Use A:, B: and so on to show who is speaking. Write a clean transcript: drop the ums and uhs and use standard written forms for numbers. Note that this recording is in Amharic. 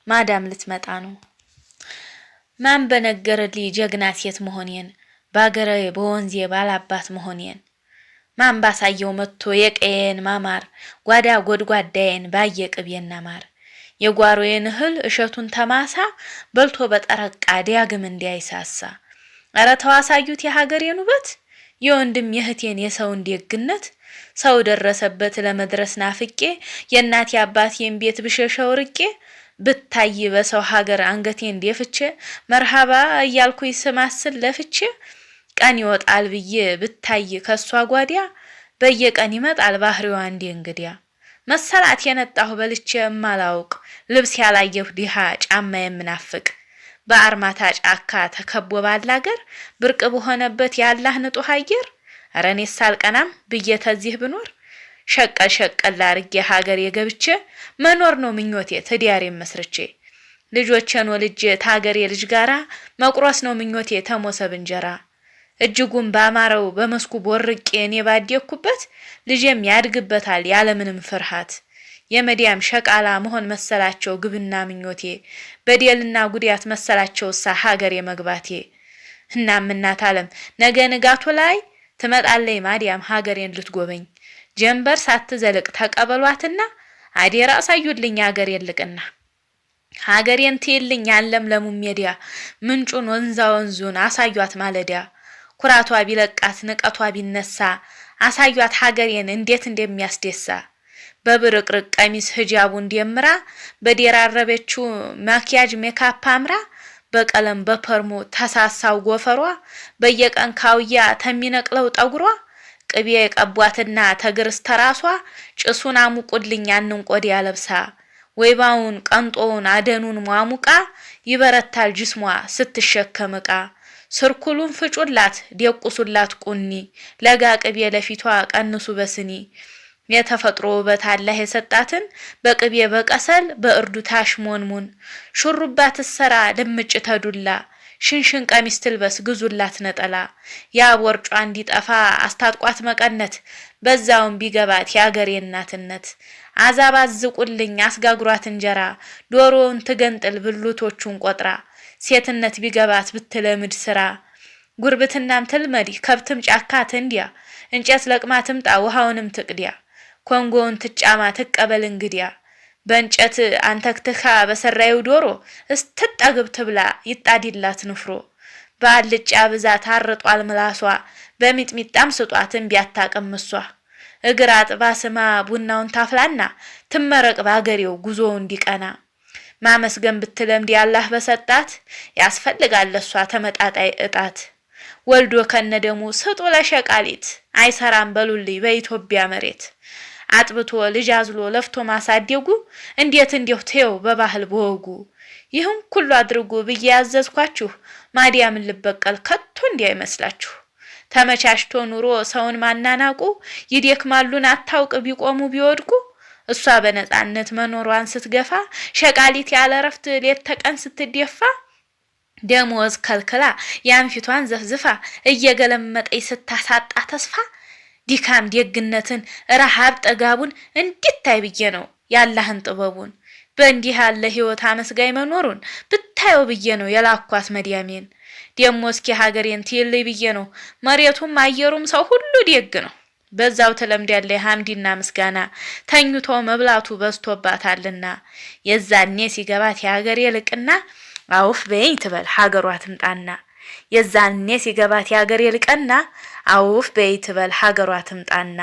A: ማዳም ልትመጣ ነው። ማን በነገረልኝ ጀግና ሴት መሆኔን ባገሬ በወንዜ ባላባት መሆኔን ማን ባሳየው መጥቶ የቀየን ማማር ጓዳ ጎድጓዳዬን ባየቅቤና ማር የጓሮዬን እህል እሸቱን ተማሳ በልቶ በጠረቃ ዲያግም እንዲያይሳሳ አረ ተዋሳዩት የሀገሬን ውበት የወንድም የህቴን የሰው እንደግነት ሰው ደረሰበት ለመድረስ ናፍቄ የእናት ያባቴን ቤት ብሸሸው ርቄ ብታይ በሰው ሀገር አንገቴን ደፍቼ መርሃባ እያልኩኝ ስማስል ለፍቼ ቀን ይወጣል ብዬ ብታይ ከሷ ጓዲያ በየቀን ይመጣል ባህሪዋ እንደ እንግዲያ መሰላት የነጣሁ በልቼ ማላውቅ ልብስ ያላየሁ ዲሃ ጫማ የምናፍቅ በአርማታ ጫካ ተከቦ ባላገር ብርቅ በሆነበት ያላህ ንጡህ አየር አረኔ ሳልቀናም ብዬ ተዚህ ብኖር ሸቀል አርጌ ሀገር የገብቼ መኖር ነው ምኞቴ ትዲያሬም መስርቼ ልጆቼን ወልጄ ታገሬ ልጅ ጋራ መቁረስ ነው ምኞቴ ተሞሰብ እንጀራ እጅጉን ባማረው በመስኩ ቦርቄ እኔ ባደኩበት ልጄም ያድግበታል ያለምንም ፍርሃት የመዲያም ሸቃላ መሆን መሰላቸው ግብና ምኞቴ በዲልና ጉዲያት መሰላቸው ሀገር የመግባቴ እናም እናት ዓለም ነገ ንጋቱ ላይ ትመጣለይ ማዲያም ሀገሬን ልትጎበኝ ጀንበር ሳትዘልቅ ተቀበሏትና አዴራ አሳዩልኝ ሀገሬን ልቅና ሀገሬን ትይልኝ ያለምለሙ ሜዲያ ምንጩን ወንዛውን አሳዩት ማለዳ ኩራቷ ቢለቃት ንቀቷ ቢነሳ አሳዩት ሀገሬን እንዴት እንደሚያስደሳ በብርቅርቅ ቀሚስ ሂጃቡ እንደምራ በዲራረበችው ማኪያጅ ሜካፕ አምራ በቀለም በፐርሞ ተሳሳው ጎፈሯ በየቀን ካውያ ተሚነቅለው ጠጉሯ ቅቤ ቀቧትና ተግርስ ተራሷ ጭሱን አሙቁልኝ ያንን ቆዲያ ለብሳ ወይባውን ቀንጦውን አደኑን ማሙቃ ይበረታል ጅስሟ ስትሸከምቃ ስርኩሉን ፍጩላት ዲቁሱላት ቁኒ ለጋ ቅቤ ለፊቷ ቀንሱ በስኒ የተፈጥሮ ውበት አላህ የሰጣትን በቅቤ በቀሰል በእርዱ ታሽሞንሙን ሹሩባት ሰራ ልምጭ ተዱላ ሽንሽን ቀሚስ ትልበስ ግዙላት ነጠላ ያ ወርጯ እንዲጠፋ አስታጥቋት መቀነት በዛውን ቢገባት ያገሬ እናትነት አዛባዝቁልኝ አስጋግሯት እንጀራ ዶሮውን ትገንጥል ብሉቶቹን ቆጥራ ሴትነት ቢገባት ብትለምድ ስራ ጉርብትናም ትልመዲ ከብትም ጫካ ትንዲያ እንጨት ለቅማትም ጣውሃውንም ትቅዲያ ኮንጎውን ትጫማ ተቀበል እንግዲያ በእንጨት አንተክተካ በሰራዩ ዶሮ እስትጠግብ ትብላ ይጣዲላት ንፍሮ ባልጫ ብዛት አርጧል ምላሷ በሚጥሚጣም ስጧትን ቢያታቀምሷ እግር አጥባ ስማ ቡናውን ታፍላና ትመረቅ ባገሬው ጉዞ እንዲቀና ማመስገን ብትለምድ ያላህ በሰጣት ያስፈልጋል ለሷ ተመጣጣይ እጣት ወልዶ ከነደሙ ስጡ ለሸቃሊት አይሰራም በሉልይ በኢትዮጵያ መሬት አጥብቶ ልጅ አዝሎ ለፍቶ ማሳደጉ እንዴት ተው በባህል በወጉ ይሁን ሁሉ አድርጉ በያዘዝኳችሁ ማዲያም ልበቀል ከቶ እንዲያይመስላችሁ ተመቻችቶ ኑሮ ሰውን ማናናቁ ይደክማሉን አታውቅ ቢቆሙ ቢወድቁ እሷ በነጻነት መኖሯን ስትገፋ ሸቃሊት ያለ ረፍት ሌት ተቀን ስትደፋ ደሞዝ ከልከላ ያን ፊቷን ዘፍዝፋ እየገለመጠይ ስታሳጣ ተስፋ ዲካም ደግነትን ረሃብ ጠጋቡን እንድታይ ብዬ ነው ያላህን ጥበቡን በእንዲህ ያለ ህይወት አመስጋይ መኖሩን ብታየው ብዬ ነው የላኳት መዲያሜን ደሞ እስኪ ሀገሬን ትይልይ ብዬ ነው መሬቱም አየሩም ሰው ሁሉ ደግ ነው በዛው ተለምድ ያለ ሐምዲና ምስጋና ተኝቶ መብላቱ በስቶባታልና የዛኔ ሲገባት የሀገሬ ልቅና አውፍ በይኝ ትበል ሀገሯ ትምጣና የዛኔ ሲገባት የሀገሬ ልቅና አውፍ በይኝ ትበል ሀገሯ ትምጣና